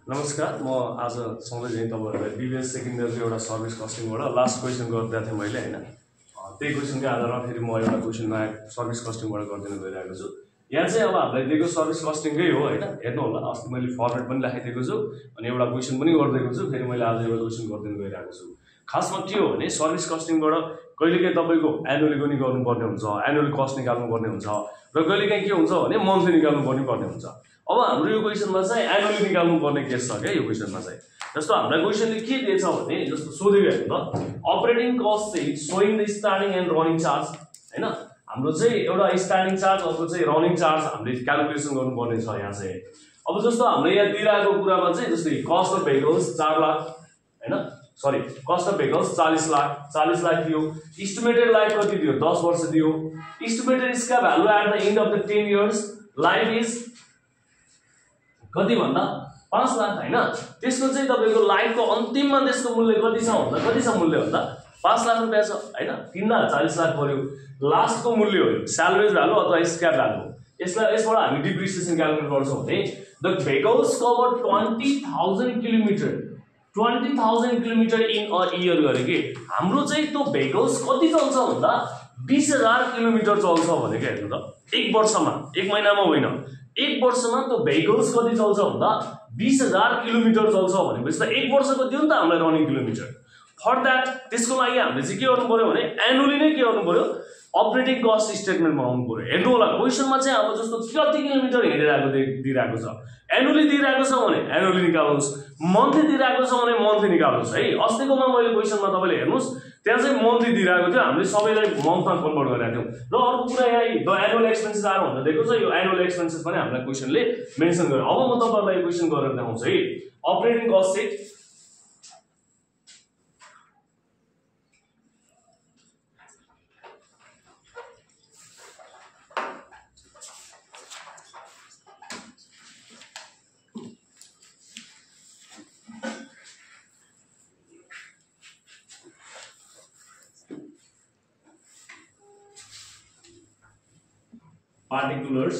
नमस्कार, म आज सधैँ चाहिँ तपाईँहरूलाई बिबिएस सेकेन्ड इयरको एउटा सर्भिस कस्टिङबाट लास्ट क्वेसन गर्दै थिएँ मैले होइन। त्यही क्वेसनकै आधारमा फेरि म एउटा क्वेसन नयाँ सर्भिस कस्टिङबाट गरिदिन गइरहेको छु। यहाँ चाहिँ अब हामीलाई दिएको सर्भिस कस्टिङकै हो होइन। हेर्नु होला, अस्ति मैले फर्मेट पनि लेखाइदिएको छु अनि एउटा क्वेसन पनि गरिदिएको छु। फेरि मैले आज एउटा क्वेसन गरिदिन गइरहेको छु। खासमा के हो भने सर्भिस कस्टिङबाट कहिलेकाहीँ तपाईँको एनुअली पनि गर्नुपर्ने हुन्छ, एनुअल कस्ट निकाल्नुपर्ने हुन्छ र कहिलेकाहीँ के हुन्छ भने मन्थली निकाल्नु पर्ने हुन्छ। अब हाम्रो यो क्वेसनमा चाहिँ एनुअली निकाल्नु पर्ने केस छ क्या। यो क्वेसनमा चाहिँ जस्तो हामीलाई क्वेसनले के दिएछ भने जस्तो सोधेको हेर्नु त, अपरेटिङ कस्ट चाहिँ showing the starting and running charge होइन। हाम्रो चाहिँ एउटा स्टार्टिङ चार्ज अर्को चाहिँ रनिङ चार्ज हामीले क्यालकुलेसन गर्नुपर्ने छ यहाँ चाहिँ। अब जस्तो हामीले यहाँ दिइरहेको कुरामा चाहिँ जस्तै कस्ट अफ भेहिकल्स 4 लाख होइन, sorry cost of vehicles 40 lakh दियो। इस्टिमेटेड लाइफ कति दियो? 10 वर्ष दियो। इस्टिमेटेड इसका value at the end of the 10 years life is कति भन्दा 5 लाख होइन। त्यसको चाहिँ तपाईँको लाइफको अन्तिममा त्यसको मूल्य कति छ मूल्य भन्दा 5 लाख रुपियाँ छ होइन। किन्दा 40 लाख पर्यो। लास्टको मूल्य हो स्यालरेज भ्यालु अथवा स्क्रैप भ्यालु। यसबाट हामी डिप्रिसिएसन क्यालकुलेट गर्छौँ भने the vehicles cover 20,000 kilometre in a year गरे कि हाम्रो चाहिँ त्यो भेहिकल्स कति चल्छ भन्दा 20,000 किलोमिटर चल्छ भनेको हेर्नु त। एक वर्षमा, एक महिनामा होइन, एक वर्षमा त्यो भेहिकल्स कति चल्छ भन्दा 20,000 किलोमिटर चल्छ भनेपछि त एक वर्षको दियो नि त हामीलाई रनिङ किलोमिटर। फर द्याट त्यसको लागि हामीले चाहिँ के गर्नु पर्यो भने एनुअली नै के गर्नु पर्यो, अपरेटिङ कस्ट स्टेटमेन्टमा आउनु पर्यो। हेर्नु होला क्वेसनमा चाहिँ अब जस्तो कति किलोमिटर हिँडिरहेको दिइरहेको छ, एनुअली दिइरहेको छ भने एनुअली निकाल्नुहोस्, मन्थली दिइरहेको छ भने मन्थली निकाल्नुहोस् है। अस्तिकोमा मैले क्वेसनमा तपाईँले हेर्नुहोस् त्यहाँ चाहिँ मन्थली दिइरहेको थियो, हामीले सबैलाई मन्थमा कन्भर्ट गरेका थियौँ। र अर्को कुरा यहाँ द एनुअल एक्सपेन्सेस आएर भनेर दिएको छ, यो एनुअल एक्सपेन्सेस पनि हामीलाई क्वेसनले मेन्सन गर्यो। अब म तपाईँलाई यो क्वेसन गरेर देखाउँछु है। अपरेटिङ कस्ट चाहिँ particulars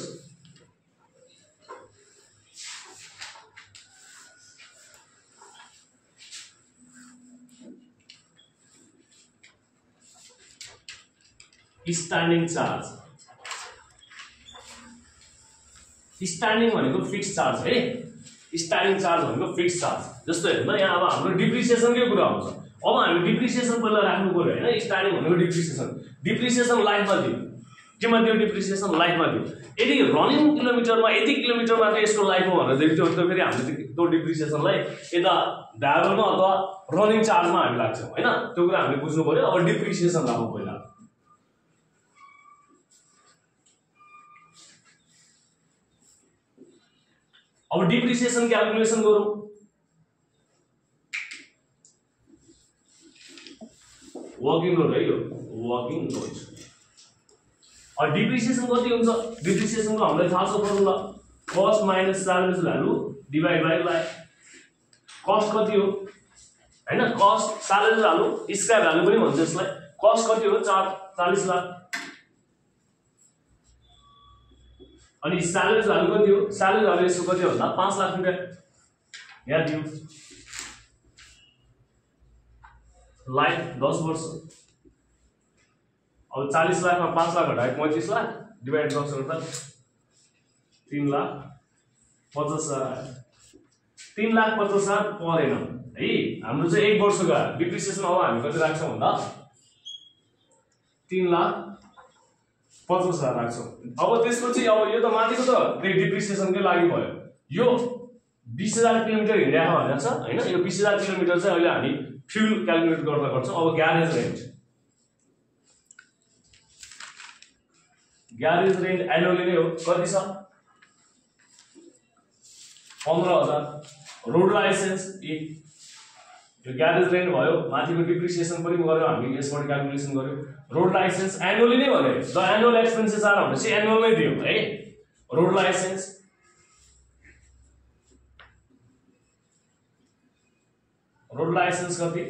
स्ट्यान्डिङ चार्ज। स्ट्यान्डिङ भनेको फिक्स चार्ज है। स्ट्यान्डिङ चार्ज भनेको फिक्स चार्ज। जस्तो हेर्नु न, यहाँ अब हाम्रो डिप्रिसिएसनकै कुरा आउँछ। अब हामी डिप्रिसिएसन पहिला राख्नु पर्यो होइन। स्ट्यान्डिङ भनेको डिप्रिसिएसन लाइफमा दियो। केमा दियो? डिप्रिसिएसन लाइफमा दियो। यदि रनिङ किलोमिटरमा यति किलोमिटर मात्र यसको लाइफ हो भनेर दिएको थियो भने त फेरि हामीले त्यो डिप्रिसिएसनलाई यता भ्यालुमा अथवा रनिङ चार्जमा हामी लाग्छौँ होइन। त्यो कुरा हामीले बुझ्नु पर्यो। अब डिप्रिसिएसन राखौँ पहिला। अब डिप्रिसिएसन क्यालकुलेसन गरौँ। वर्किङ लोड है यो, वर्किङ लोड। और डिप्रिसिएसन कति हुन्छ? डिप्रिसिएसनको हामीलाई थाहा छ formula, cost minus salvage value divide by life. Cost कति हो हैन, cost salvage value scrap value पनि भन्छ यसलाई। कस्ट कति हो? 40 लाख। अनि स्यालरेज भ्यालु कति हो? स्यालरेज भ्यालु यसको कति हो भन्दा 5 लाख रुपैयाँ यहाँ दियो। लाइफ 10 वर्ष। अब 40 लाख में 5 लाख घटाए 35 लाख डिवाइड 10 गर्दा 3,50,000 आयो। 3,50,000 परेन है हाम्रो चाहिँ एक वर्षको डिप्रिसिएसन। अब हामी कति राख्छौं भन्दा 3,50,000 राख्छौं। अब त्यसको चाहिँ अब यो त माथिको त डिप्रिसिएसनकै लागि भयो। यो 20,000 किलोमिटर हिँडेको भनेको छ हैन। यो 20,000 किलोमिटर चाहिँ अहिले हामी फ्युल क्यालकुलेट गर्दा गर्छौं। अब ग्यारेज रेन्ट एनुअली नै हो, कति छ? 15,000। रोड लाइसेन्स यो ग्यारेज रेन्ट भयो, माथिको डिप्रिसिएसन पनि गर्यो हामी, यसबाट क्यालकुलेसन गर्यो। रोड लाइसेन्स एनुअली नै भने द एनुअल एक्सपेन्सेस आर भनेपछि एनुअल नै दियो है। रोड लाइसेन्स कति?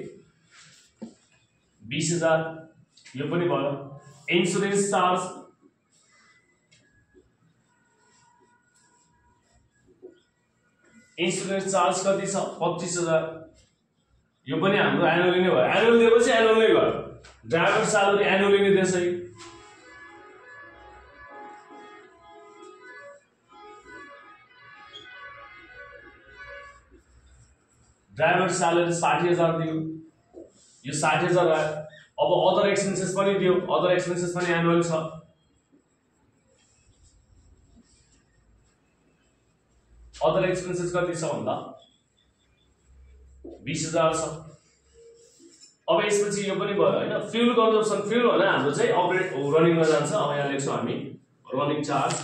20,000 यो पनि भयो। इन्स्योरेन्स चार्ज इन्सुरेन्स चार्ज कति छ 25,000 यो पनि हाम्रो एनुअली नै भयो एनुअल दिएपछि एनुअल नै गयो ड्राइभर स्यालेरी एनुअली नै दिएछ ड्राइभर स्यालेरी 60,000 दियो यो 60,000 आयो अब अदर एक्सपेन्सेस पनि दियो अदर एक्सपेन्सेस पनि एनुअल छ अदर एक्सपेन्सेस कति छ भन्दा 20,000 छ अब यसपछि यो पनि भयो हैन फ्युल कन्जम्पसन फ्युल भने हाम्रो चाहिँ अपरेट रनिङमा जान्छ अब यहाँ लेख्छौं हामी रनिङ चार्ज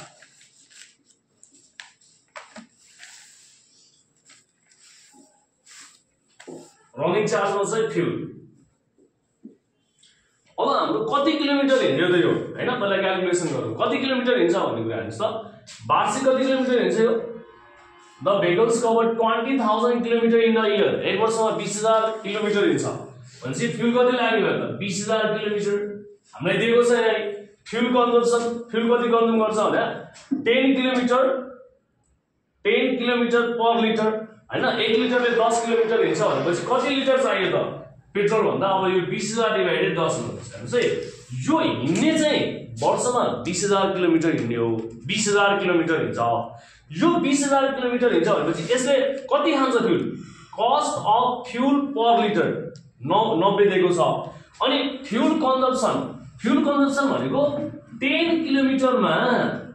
रनिङ चार्जमा चाहिँ फ्युल अब हाम्रो कति किलोमिटर हिँड्यो त यो हैन पहिला क्याल्कुलेसन गरौँ कति किलोमिटर हिँड्छ भन्ने कुरा हेर्नुस् त वार्षिक कति किलोमिटर हिँड्छ यो the vehicles cover 20,000 kilometre in a year एक वर्षमा 20,000 किलोमिटर हिँड्छ भनेपछि फ्युल कति लाग्यो त 20,000 किलोमिटर हामीलाई दिएको छ यहाँ फ्युल कन्जम्पसन फ्युल कति कन्ज्युम गर्छ भने 10 किलोमिटर पर लिटर हैन 1 लिटरले 10 किलोमिटर हिँड्छ भनेपछि कति लिटर चाहियो त पेट्रोल भन्दा अब यो 20,000 डिवाइडेड 10 गर्नुस् हेर्नुस् है यो हिँड्ने चाहिँ वर्षमा 20,000 किलोमिटर हिँड्ने हो 20,000 किलोमिटर हिँड्छ यो 20,000 किलोमिटर हिँड्छ भनेपछि यसले कति खान्छ fuel cost of fuel per litre 90 दिएको छ अनि फ्युल कन्जम्पसन भनेको 10 किलोमिटरमा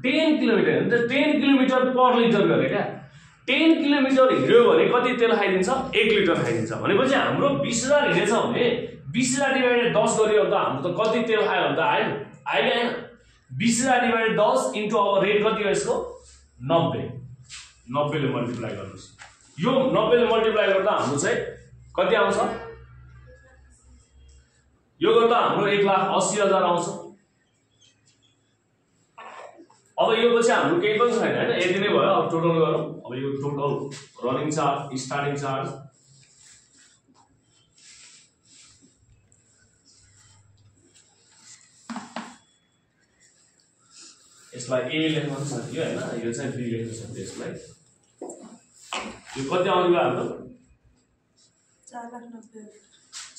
10 किलोमिटर पर लिटर गरे क्या 10 किलोमिटर हिँड्यो भने कति तेल खाइदिन्छ 1 लिटर खाइदिन्छ भनेपछि हाम्रो 20,000 हिँडेछ भने 20,000 डिवाइडेड 10 गरियो भने त हाम्रो त कति तेल खायो भने त आएन 20,000 डिवाइडेड 10 इन्टु अब रेट कति हो यसको 90 ले मल्टिप्लाई गर्नुस् यो 90 ले मल्टिप्लाई गर्दा हाम्रो चाहिँ कति आउँछ यो गर्दा हाम्रो 1,80,000 आउँछ अब यो पछि हाम्रो केही पनि छैन हैन यति नै भयो अब टोटल गरौँ अब यो total running charge starting charge यसलाई ए लेख्न सक्यो हैन यो चाहिँ बी लेख्न सक्यो यसलाई यो कति आउने भयो हाम्रो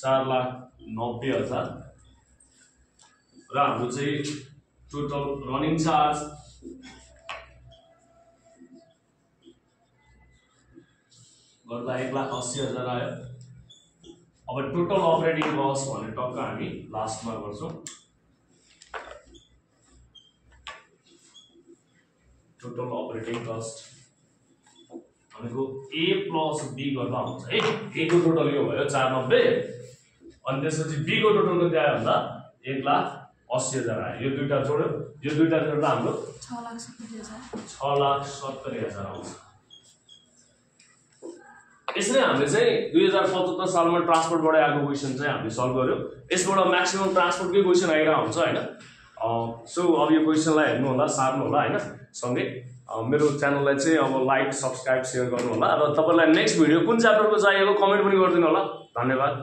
4,90,000 र हाम्रो चाहिँ टोटल रनिङ चार्ज गर्दा 1,80,000 आयो अब टोटल अपरेटिङ कस्ट भने टक्क हामी लास्टमा गर्छौं टोटल अपरेटिङ कस्ट भनेको ए प्लस बी गर्दा हुन्छ है ए को टोटल यो भयो 490 अनि त्यसपछि बी को टोटल कति आयो भन्दा 1,80,000 आयो यो दुईटा जोड्यो यो दुईटा जोड्दा हाम्रो 6,70,000 आउँछ यसरी हामीले चाहिँ 2075 सालमा ट्रान्सपोर्टबाट आएको क्वेशन चाहिँ हामीले सल्भ गर्यो यसबाट म्याक्सिमम ट्रान्सपोर्टकै क्वेशन आइरहेको हुन्छ हैन सो अब यो क्वेशनलाई हेर्नु होला सार्नु होला हैन सँगै मेरो च्यानललाई चाहिँ अब लाइक सब्स्क्राइब शेयर गर्नु होला र तपाईलाई नेक्स्ट भिडियो कुन च्याप्टरको चाहिएको कमेन्ट पनि गरिदिनु होला धन्यवाद